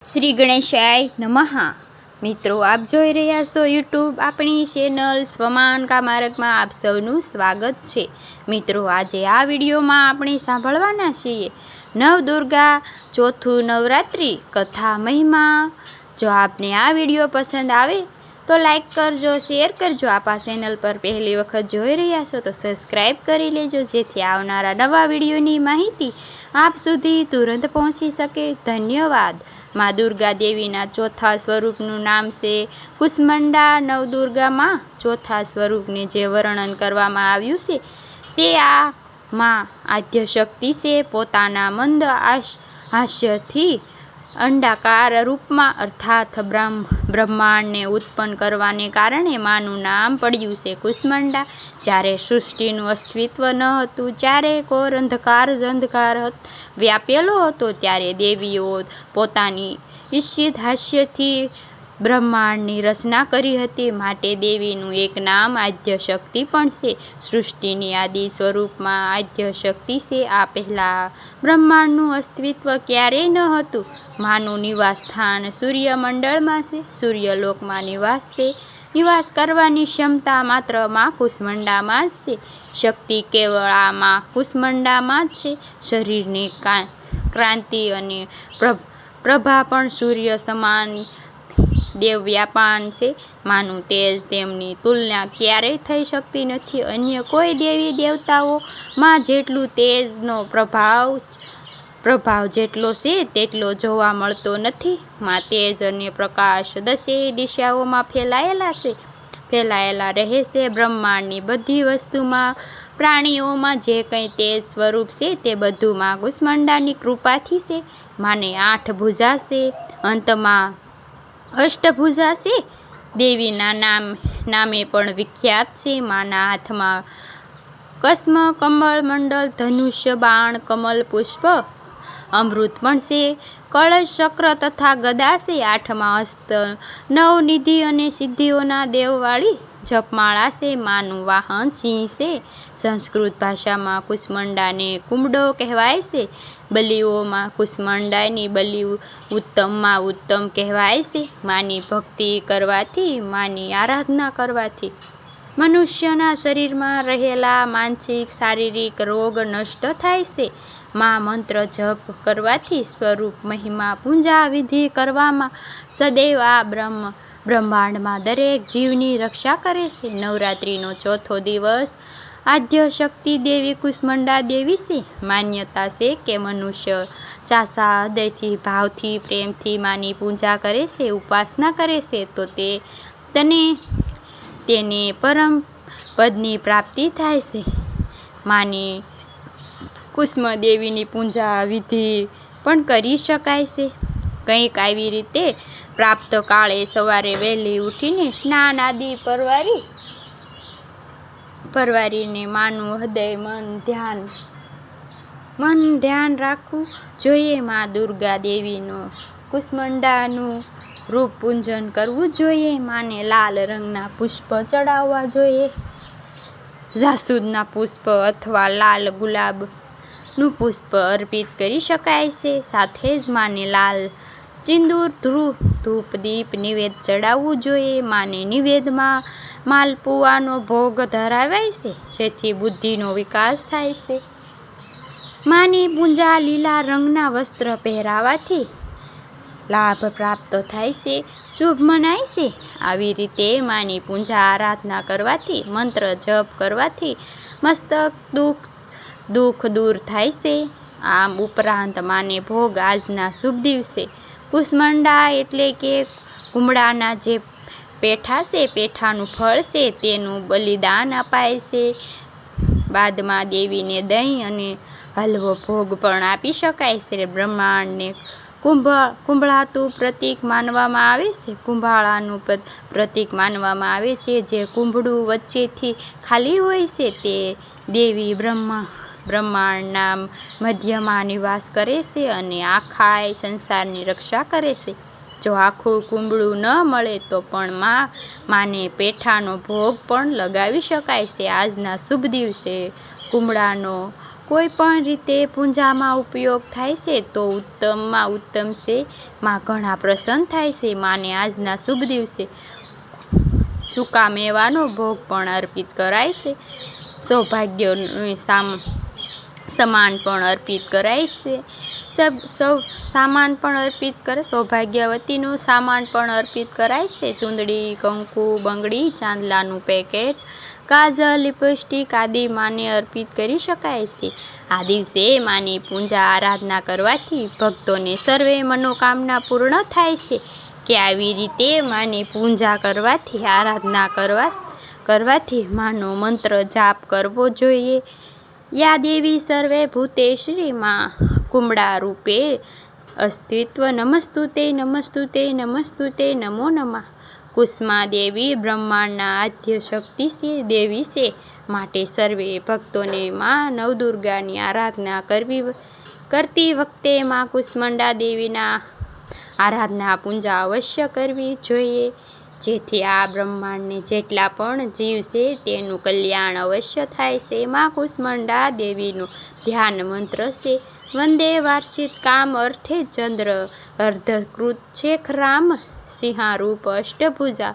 શ્રી ગણેશાય નમઃ। મિત્રો, આપ જોઈ રહ્યા છો યુટ્યુબ આપણી ચેનલ સ્વમાન કામારકમાં આપ સૌનું સ્વાગત છે। મિત્રો, આજે આ વિડીયોમાં આપણે સાંભળવાના છીએ નવદુર્ગા ચોથું નવરાત્રિ કથા મહિમા। જો આપને આ વિડીયો પસંદ આવે તો લાઈક કરજો, શેર કરજો। આપ આ ચેનલ પર પહેલી વખત જોઈ રહ્યા છો તો સબસ્ક્રાઈબ કરી લેજો, જેથી આવનારા નવા વિડીયોની માહિતી આપ સુધી તુરંત પહોંચી શકે। ધન્યવાદ। માં દુર્ગા દેવીના ચોથા સ્વરૂપનું નામ છે કુષ્માંડા। નવદુર્ગામાં ચોથા સ્વરૂપને જે વર્ણન કરવામાં આવ્યું છે તે આ માં આદ્યશક્તિ છે। પોતાના મંદ હાસ્યથી અંડાકાર રૂપમાં અર્થાત બ્રહ્માંડને ઉત્પન્ન કરવાને કારણે માનું નામ પડ્યું છે કુષ્માંડા। જ્યારે સૃષ્ટિનું અસ્તિત્વ ન હતું, જ્યારે ઘોર અંધકાર જ અંધકાર વ્યાપેલો હતો, ત્યારે દેવીઓ પોતાની ઈચ્છિત હાસ્યથી બ્રહ્માંડની રચના કરી હતી। માટે દેવીનું એક નામ આદ્યશક્તિ પણ છે। સૃષ્ટિની આદિ સ્વરૂપમાં આદ્યશક્તિ છે। આ પહેલાં બ્રહ્માંડનું અસ્તિત્વ ક્યારેય ન હતું। માનું નિવાસ સ્થાન સૂર્યમંડળમાં છે, સૂર્યલોકમાં નિવાસ કરવાની ક્ષમતા માત્ર માં કુષ્માંડામાં જ છે। શક્તિ કેવળ આ માં કુષ્માંડામાં જ છે। શરીરની ક્રાંતિ અને પ્રભા પણ સૂર્ય સમાન દેવવ્યાપાન છે। માનું તેજ તેમની તુલના ક્યારેય થઈ શકતી નથી। અન્ય કોઈ દેવી દેવતાઓમાં જેટલું તેજનો પ્રભાવ જેટલો છે તેટલો જોવા મળતો નથી। માં તેજ અને પ્રકાશ દસેય દિશાઓમાં ફેલાયેલા રહે છે। બ્રહ્માંડની બધી વસ્તુમાં, પ્રાણીઓમાં જે કંઈ તેજ સ્વરૂપ છે તે બધું માં કુષ્માંડાની કૃપાથી છે। માને 8 ભુજા છે, અંતમાં અષ્ટભુજા છે। દેવીના નામે પણ વિખ્યાત છે। માના હાથમાં કસ્મ, કમળ મંડળ, ધનુષ્ય, બાણ, કમલ પુષ્પ, અમૃત પણ છે। કળશ, ચક્ર તથા ગદા છે। 8મા હસ્ત નવનિધિ અને સિદ્ધિઓના દેવવાળી જપમાળા છે। માનું વાહન સિંહ છે। સંસ્કૃત ભાષામાં કુષ્માંડાને કુમડો કહેવાય છે। બલિઓમાં કુષ્માંડાની બલિ ઉત્તમમાં ઉત્તમ કહેવાય છે। માની ભક્તિ કરવાથી, માની આરાધના કરવાથી મનુષ્યના શરીરમાં રહેલા માનસિક શારીરિક રોગ નષ્ટ થાય છે। માં મંત્ર જપ કરવાથી, સ્વરૂપ મહિમા પૂજા વિધિ કરવામાં સદૈવ આ બ્રહ્માંડમાં દરેક જીવની રક્ષા કરે છે। નવરાત્રિનો ચોથો દિવસ આદ્યશક્તિ દેવી કુષ્માંડા દેવી છે। માન્યતા છે કે મનુષ્ય ચાસા હૃદયથી, ભાવથી, પ્રેમથી માની પૂજા કરે છે, ઉપાસના કરે છે તો તેને પરમ પદની પ્રાપ્તિ થાય છે। માની કુષ્મદેવીની પૂજા વિધિ પણ કરી શકાય છે। કંઈક આવી રીતે પ્રાપ્ત કાળે સવારે વહેલી ઉઠીને સ્નાન આદિ પરવારીને માનું હૃદય મન ધ્યાન રાખવું જોઈએ। માં દુર્ગા દેવીનું કુષ્માંડાનું રૂપ પૂજન કરવું જોઈએ। માને લાલ રંગના પુષ્પ ચડાવવા જોઈએ। જાસૂદના પુષ્પ અથવા લાલ ગુલાબનું પુષ્પ અર્પિત કરી શકાય છે। સાથે જ માને લાલ સિંદૂર, ધૂપ, દીપ નિવેદ ચડાવવું જોઈએ। માને નિવેદમાં માલપુઆનો ભોગ ધરાવાય છે, જેથી બુદ્ધિનો વિકાસ થાય છે। માની પૂજા લીલા રંગના વસ્ત્ર પહેરાવાથી લાભ પ્રાપ્ત થાય છે, શુભ મનાય છે। આવી રીતે માની પૂજા આરાધના કરવાથી, મંત્ર જપ કરવાથી મસ્તક દુઃખ દૂર થાય છે। આમ ઉપરાંત માને ભોગ આજના શુભ દિવસે કુષ્માંડા એટલે કે કુમળાના જે પેઠા છે, પેઠાનું ફળ છે તેનું બલિદાન અપાય છે। બાદમાં દેવીને દહીં અને હલવો ભોગ પણ આપી શકાય છે। બ્રહ્માંડને કુંભળાનું પ્રતીક માનવામાં આવે છે। કુંભાળાનું પ્રતીક માનવામાં આવે છે। જે કુંભળું વચ્ચેથી ખાલી હોય છે તે દેવી બ્રહ્માંડના મધ્યમાં નિવાસ કરે છે અને આખા સંસારની રક્ષા કરે છે। જો આખું કુંભળું ન મળે તો પણ માને પેઠાનો ભોગ પણ લગાવી શકાય છે। આજના શુભ દિવસે કુંભળાનો કોઈ પણ રીતે પૂજામાં ઉપયોગ થાય છે તો ઉત્તમમાં ઉત્તમ છે. માં ઘણા પ્રસન્ન થાય છે. માને આજના શુભ દિવસે સૂકા મેવાનો ભોગ પણ અર્પિત કરાય છે. સૌભાગ્યનું સામાન પણ અર્પિત કરાય છે. સામાન પણ અર્પિત કરે. સૌભાગ્યવતીનું સામાન પણ અર્પિત કરાય છે. ચૂંદડી, કંકુ, બંગડી, ચાંદલાનું પેકેટ, કાજલ, લિપસ્ટિક આદિ માને અર્પિત કરી શકાય છે. આ દિવસે માની પૂજા આરાધના કરવાથી ભક્તોને સર્વે મનોકામના પૂર્ણ થાય છે. કે આવી રીતે માની પૂજા કરવાથી આરાધના કરવાથી માનો મંત્ર જાપ કરવો જોઈએ. યા દેવી સર્વે ભૂતેશ્રી માં કુમળા રૂપે અસ્તિત્વ નમસ્તુતે નમસ્તુતે નમસ્તુતે નમો નમઃ. કુષ્મા દેવી બ્રહ્માંડના આદ્ય શક્તિ છે, દેવી છે. માટે સર્વે ભક્તોને માં નવદુર્ગાની આરાધના કરતી વખતે માં કુષ્માંડા દેવીના આરાધના પૂજા અવશ્ય કરવી જોઈએ. જેથી આ બ્રહ્માંડને જેટલા પણ જીવ છે તેનું કલ્યાણ અવશ્ય થાય છે. માં કુષ્માંડા દેવીનું ધ્યાન મંત્ર છે વંદે વાર્ષિત કામ અર્થે ચંદ્ર અર્ધકૃત શેખ રામ સિંહારૂપ અષ્ટભુજા.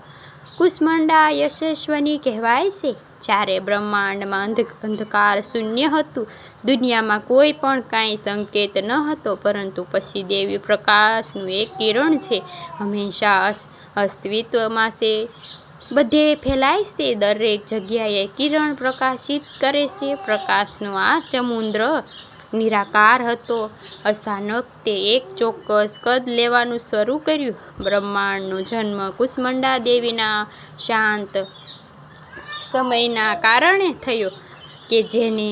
કુષ્માંડા યશસ્વની કહેવાય છે. જ્યારે બ્રહ્માંડમાં અંધકાર શૂન્ય હતું, દુનિયામાં કોઈ પણ કાંઈ સંકેત ન હતો, પરંતુ પછી દેવી પ્રકાશનું એક કિરણ છે. હંમેશા અસ્તિત્વમાં છે, બધે ફેલાય છે, દરેક જગ્યાએ કિરણ પ્રકાશિત કરે છે. પ્રકાશનો આ સમુદ્ર નિરાકાર હતો. અચાનક તે એક ચોક્કસ કદ લેવાનું શરૂ કર્યું. બ્રહ્માંડનો જન્મ કુષ્માંડા દેવીના શાંત સમયના કારણે થયો કે જેને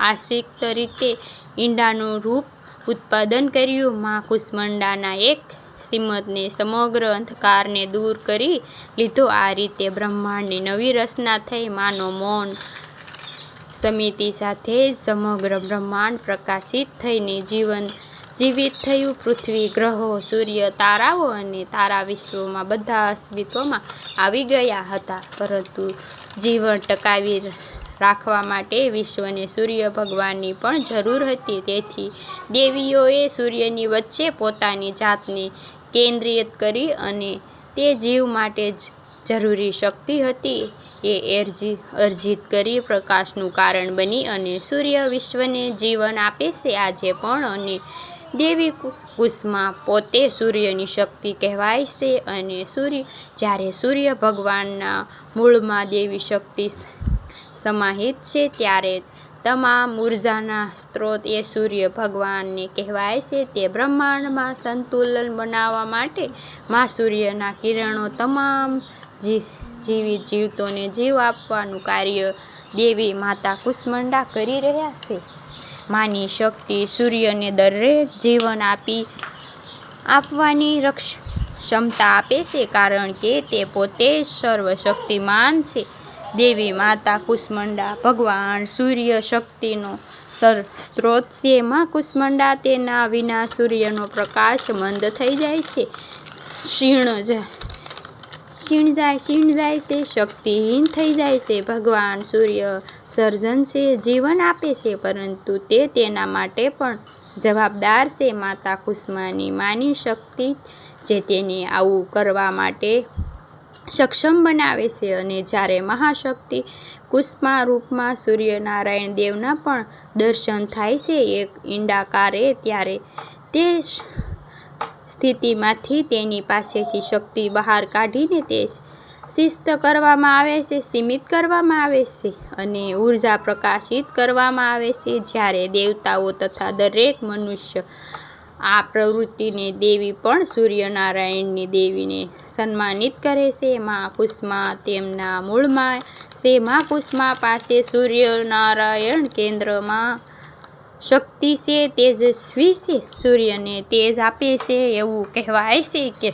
આશિક રીતે ઈંડાનું રૂપ ઉત્પાદન કર્યું. માં કુષ્માંડાના એક શ્રીમતને સમગ્ર અંધકારને દૂર કરી લીધો. આ રીતે બ્રહ્માંડની નવી રચના થઈ. માનો મૌન સમિતિ સાથે જ સમગ્ર બ્રહ્માંડ પ્રકાશિત થઈને જીવિત થયું. પૃથ્વી, ગ્રહો, સૂર્ય, તારાઓ અને તારા વિશ્વમાં બધા અસ્તિત્વમાં આવી ગયા હતા. પરંતુ જીવન ટકાવી રાખવા માટે વિશ્વને સૂર્ય ભગવાનની પણ જરૂર હતી. તેથી દેવીઓએ સૂર્યની વચ્ચે પોતાની જાતને કેન્દ્રિત કરી અને તે જીવ માટે જરૂરી શક્તિ હતી એ અર્જિત કરી પ્રકાશનું કારણ બની અને સૂર્ય વિશ્વને જીવન આપે છે આજે પણ. અને દેવી કુષ્મા પોતે સૂર્યની શક્તિ કહેવાય છે. અને જ્યારે સૂર્ય ભગવાનના મૂળમાં દેવી શક્તિ સમાહિત છે ત્યારે તમામ ઉર્જાના સ્ત્રોત એ સૂર્ય ભગવાનને કહેવાય છે. તે બ્રહ્માંડમાં સંતુલન બનાવવા માટે માં સૂર્યના કિરણો તમામ જીવિત જીવતોને જીવ આપવાનું કાર્ય દેવી માતા કુષ્માંડા કરી રહ્યા છે. માની શક્તિ સૂર્યને દરેક જીવન આપવાની ક્ષમતા આપે છે, કારણ કે તે પોતે જ સર્વશક્તિમાન છે. દેવી માતા કુષ્માંડા ભગવાન સૂર્ય શક્તિનો સ્ત્રોત છે. માં કુષ્માંડા તેના વિના સૂર્યનો પ્રકાશ મંદ થઈ જાય છે, ક્ષીણ જાય છે, શક્તિહીન થઈ જાય છે. ભગવાન સૂર્ય સર્જન છે, જીવન આપે છે, પરંતુ તે તેના માટે પણ જવાબદાર છે. માતા કુષ્માની માની શક્તિ જે તેને આવું કરવા માટે સક્ષમ બનાવે છે. અને જ્યારે મહાશક્તિ કુષ્મા રૂપમાં સૂર્યનારાયણ દેવના પણ દર્શન થાય છે એક ઈંડાકારે, ત્યારે તે સ્થિતિમાંથી તેની પાસેથી શક્તિ બહાર કાઢીને તે શિસ્ત કરવામાં આવે છે, સીમિત કરવામાં આવે છે અને ઉર્જા પ્રકાશિત કરવામાં આવે છે. જ્યારે દેવતાઓ તથા દરેક મનુષ્ય આ પ્રવૃત્તિને દેવી પણ સૂર્યનારાયણની દેવીને સન્માનિત કરે છે. માં કુષ્મા તેમના મૂળમાં છે. માં કુષ્મા પાસે સૂર્યનારાયણ કેન્દ્રમાં શક્તિ છે, તેજસ્વી છે, સૂર્યને તેજ આપે છે. એવું કહેવાય છે કે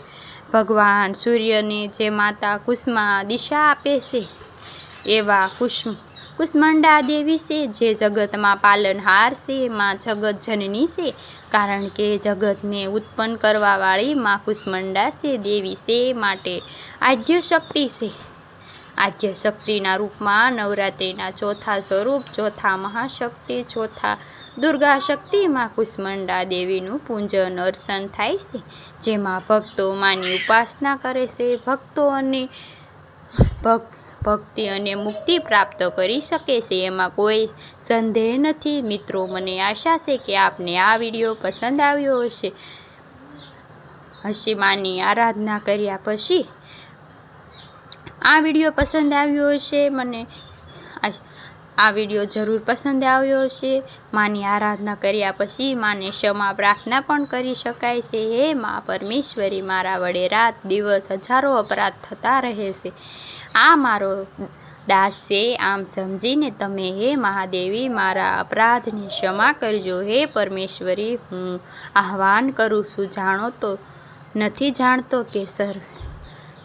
ભગવાન સૂર્યને જે માતા કુષ્મા દિશા આપે છે એવા કુષ્માંડા દેવી છે, જે જગતમાં પાલનહાર છે. માં જગત જનની છે, કારણ કે જગતને ઉત્પન્ન કરવાવાળી માં કુષ્માંડા છે, દેવી છે, માટે આદ્ય શક્તિ છે. આદ્ય શક્તિના રૂપમાં નવરાત્રિના ચોથા સ્વરૂપ, ચોથા મહાશક્તિ, ચોથા દુર્ગા શક્તિમાં કુષ્માંડા દેવીનું પૂજન અર્ચન થાય છે, જેમાં ભક્તો માની ઉપાસના કરે છે. ભક્તો અને ભક્તિ અને મુક્તિ પ્રાપ્ત કરી શકે છે, એમાં કોઈ સંદેહ નથી. મિત્રો, મને આશા છે કે આપને આ વિડીયો પસંદ આવ્યો હશે. માની આરાધના કર્યા પછી આ વિડીયો પસંદ આવ્યો હશે. મને આ વિડીયો જરૂર પસંદ આવ્યો હશે. માની આરાધના કર્યા પછી માને ક્ષમા પ્રાર્થના પણ કરી શકાય છે. હે મા પરમેશ્વરી, મારા વડે રાત દિવસ હજારો અપરાધ થતા રહે છે. આ મારો દાસ છે, આમ સમજીને તમે હે મહાદેવી મારા અપરાધની ક્ષમા કરજો. હે પરમેશ્વરી, હું આહ્વાન કરું છું. નથી જાણતો કે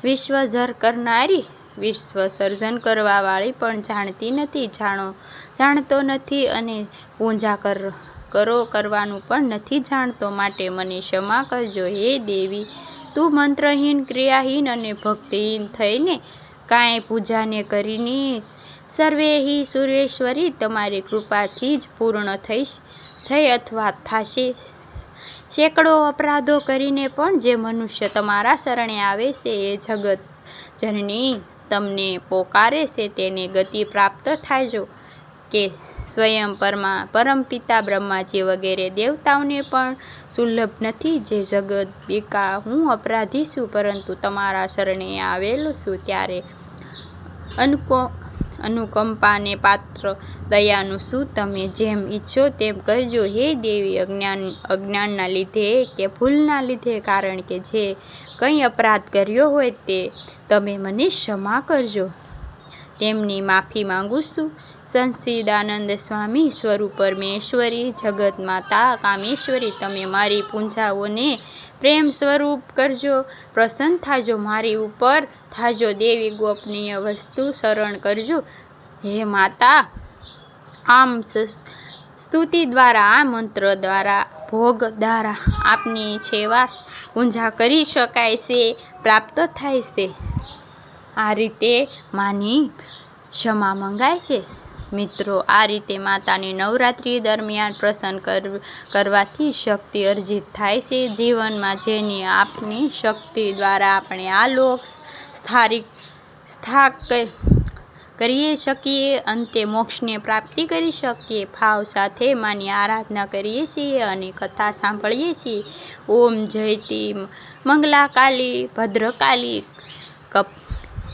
વિશ્વસર્જન કરનારી, વિશ્વ સર્જન કરવાવાળી પણ જાણતી નથી, જાણતો નથી અને પૂજા કરવાનું પણ નથી જાણતો, માટે મને ક્ષમા કરજો. હે દેવી, તું મંત્રહીન, ક્રિયાહીન અને ભક્તિહીન થઈને કાંઈ પૂજાને કરીને સર્વેહી સુરેશ્વરી, તમારી કૃપાથી જ પૂર્ણ થઈ અથવા થશે. સેંકડો અપરાધો કરીને પણ જે મનુષ્ય તમારા શરણે આવે છે, એ જગત જનની તમને પોકારે છે, તેને ગતિ પ્રાપ્ત થાયજો. કે સ્વયં પરમપિતા બ્રહ્માજી વગેરે દેવતાઓને પણ સુલભ નથી. જે જગત પિકા, હું અપરાધી છું, પરંતુ તમારા શરણે આવેલો છું, ત્યારે અનુકંપાને પાત્ર દયાનું છું. તમે જેમ ઈચ્છો તેમ કરજો. હે દેવી, અજ્ઞાનના લીધે કે ભૂલના લીધે, કારણ કે જે કંઈ અપરાધ કર્યો હોય તે તમે મને ક્ષમા કરજો. તેમની માફી માંગુ છું. સચ્ચિદાનંદ સ્વામી સ્વરૂપ પરમેશ્વરી, જગત માતા કામેશ્વરી, તમે મારી પૂજાઓને પ્રેમ સ્વરૂપ કરજો. પ્રસન્ન થાજો, મારી ઉપર થાજો. દેવી, ગોપનીય વસ્તુ શરણ કરજો. હે માતા, આમ સ્તુતિ દ્વારા, આ મંત્ર દ્વારા, ભોગ દ્વારા આપની સેવા પૂજા કરી શકાય છે, પ્રાપ્ત થાય છે. આ રીતે માની ક્ષમા મંગાય છે. મિત્રો, આ રીતે માતાની નવરાત્રિ દરમિયાન પ્રસન્ન કરવાથી શક્તિ અર્જિત થાય છે. જીવનમાં જેની આપની શક્તિ દ્વારા આપણે આ લોક કરી શકીએ, અંતે મોક્ષને પ્રાપ્તિ કરી શકીએ. ભાવ સાથે માની આરાધના કરીએ છીએ અને કથા સાંભળીએ છીએ. ઓમ જયતી મંગલાકાલી, ભદ્રકાલી,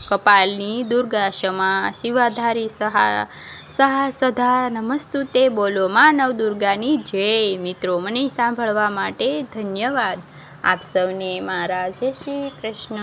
કપાલની દુર્ગા, ક્ષમા શિવાધારી, સદા નમસ્તુતે. બોલો મા નવદુર્ગાની જય. મિત્રો, મને સાંભળવા માટે ધન્યવાદ. આપ સૌને મારા જય શ્રી કૃષ્ણ.